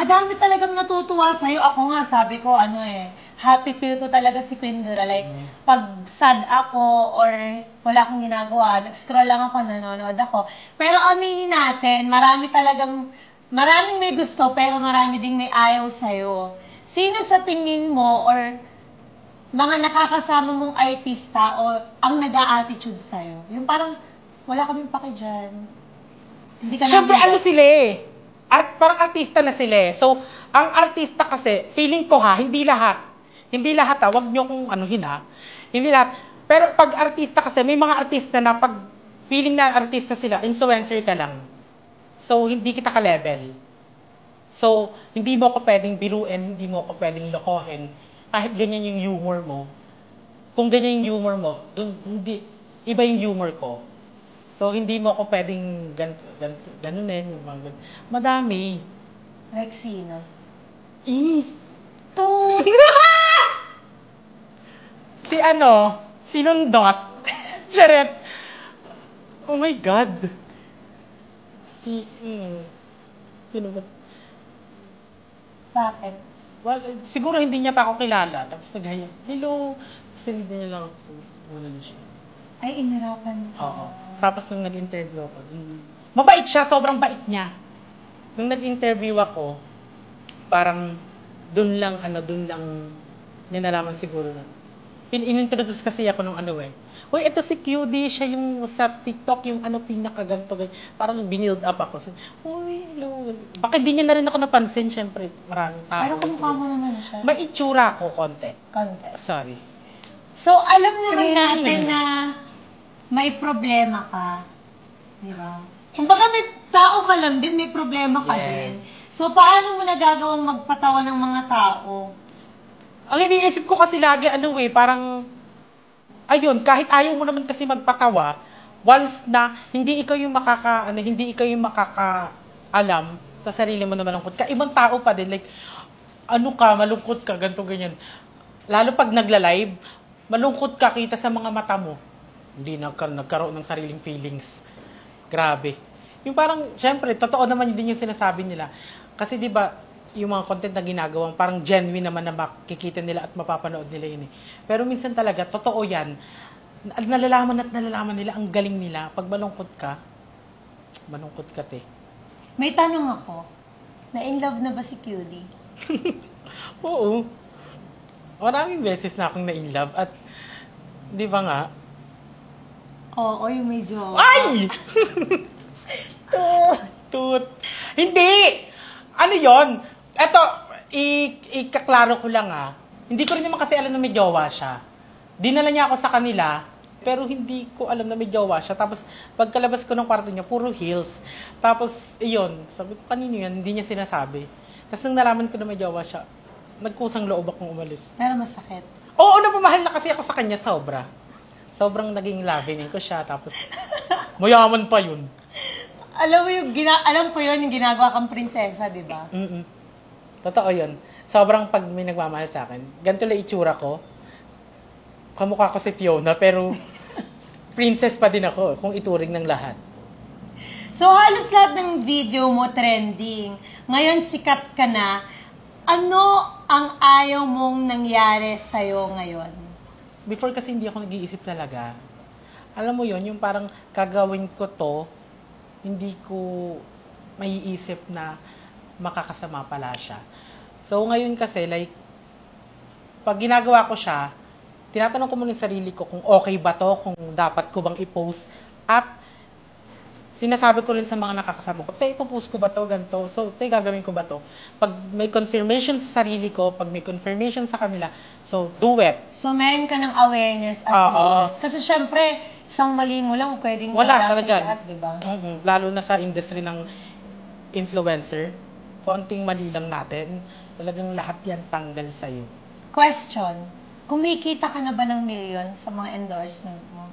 Madami talagang natutuwa sa'yo. Ako nga, sabi ko, happy feel ko talaga si Quindra. Like, pag sad ako or wala akong ginagawa, nag-scroll lang ako, nanonood ako. Pero aminin natin, maraming may gusto, pero marami ding may ayaw sa'yo. Sino sa tingin mo or mga nakakasama mong artista o ang nag-a-attitude sa'yo? Yung parang, wala kaming paki dyan. Hindi ka Siyempre, namin- ano sila eh. Parang artista na sila eh. So, ang artista kasi, feeling ko ha, hindi lahat. Hindi lahat ha, wag nyo kung anuhin ha. Hindi lahat. Pero pag artista kasi, may mga artista na pag feeling na artista sila, influencer ka lang. So, hindi kita ka-level. So, hindi mo ako pwedeng biruin, hindi mo ako pwedeng lokohin. Kahit ganyan yung humor mo. Kung ganyan yung humor mo, hindi, iba yung humor ko. So, hindi mo ako pwedeng ganunin. Yung mga madami. Like sino? Eh! To! Si ano? Sinundot. Charet. Oh my God. Sino ba? Bakit? Well, siguro hindi niya pa ako kilala. Tapos naghaya. Hello. Kasi hindi niya lang ako. Wala na siya. Ay, inarapan mo. Oo. Tapos nung nag-interview ako, mabait siya, sobrang bait niya. Nung nag-interview ako, parang dun lang niya nalaman siguro na. In-introduce kasi ako nung ano eh. Uy, ito si QD, siya yung sa TikTok, yung pinakaganto. Parang binild up ako. So, uy, hello. Bakit di niya na rin ako napansin, syempre, maraming tao. Pero kumukha mo naman siya. May itsura ko, konti. Konti. Sorry. So, alam naman natin na may problema ka. Di ba? Kumbaga may tao ka lang din, may problema ka Yes. din. So, paano mo nagagawang magpatawa ng mga tao? Ang iniisip ko kasi lagi, parang, ayun, kahit ayaw mo naman kasi magpatawa, once na hindi ikaw yung makakaalam sa sarili mo na malungkot ka, ibang tao pa din, like, malungkot ka, ganito, ganyan. Lalo pag nagla-live, malungkot ka kita sa mga mata mo. Hindi nagkaroon ng sariling feelings. Grabe. Yung parang, syempre, totoo naman din yung sinasabi nila. Kasi di ba yung mga content na ginagawang parang genuine naman na makikita nila at mapapanood nila yun eh. Pero minsan talaga, totoo yan. Nalalaman nila, ang galing nila. Pag malungkot ka, te. May tanong ako. Na-in love na ba si QD? Oo. Maraming beses na akong na-in-love at di ba nga? Oo, yung may jowa. Ay! Tut. Hindi! Ano yon? Eto, ikaklaro ko lang Hindi ko rin naman kasi alam na may jowa siya. Dinala niya ako sa kanila, pero hindi ko alam na may jowa siya. Tapos, pagkalabas ko ng kwarto niya, puro heels. Tapos, iyon, sabi ko, kanino yan? Hindi niya sinasabi. Tapos, nung nalaman ko na may jowa siya, nagkusang loob akong umalis. Pero masakit. Oo, napamahal na kasi ako sa kanya, sobra. Sobrang naging loving ko siya, tapos, mayaman pa yun. Alam ko yun, yung ginagawa kang prinsesa, di ba? Totoo yun. Sobrang pag may nagmamahal sa akin, ganito lang itsura ko. Kamukha ko si Fiona, pero princess pa din ako kung ituring ng lahat. So, halos lahat ng video mo trending. Ngayon, sikat ka na. Ano ang ayaw mong nangyari sa'yo ngayon? Before kasi hindi ako nag-iisip talaga. Alam mo yon, yung parang kagawin ko to, hindi ko maiisip na makakasama pala siya. So, ngayon kasi, like, pag ginagawa ko siya, tinatanong ko muna yung sarili ko kung okay ba to, kung dapat ko bang i-post. At sinasabi ko rin sa mga nakakasama ko, ipopost ko ba to, ganito? So, gagawin ko ba to? Pag may confirmation sa sarili ko, pag may confirmation sa kanila, so, do it. So, meron ka ng awareness at rules. Kasi syempre, isang mali mo lang, pwedeng Wala pagkasay talaga. lahat, di ba? Lalo na sa industry ng influencer, konting mali lang natin, talagang lahat yan tanggal sa'yo. Question, kumikita ka na ba ng million sa mga endorsement mo?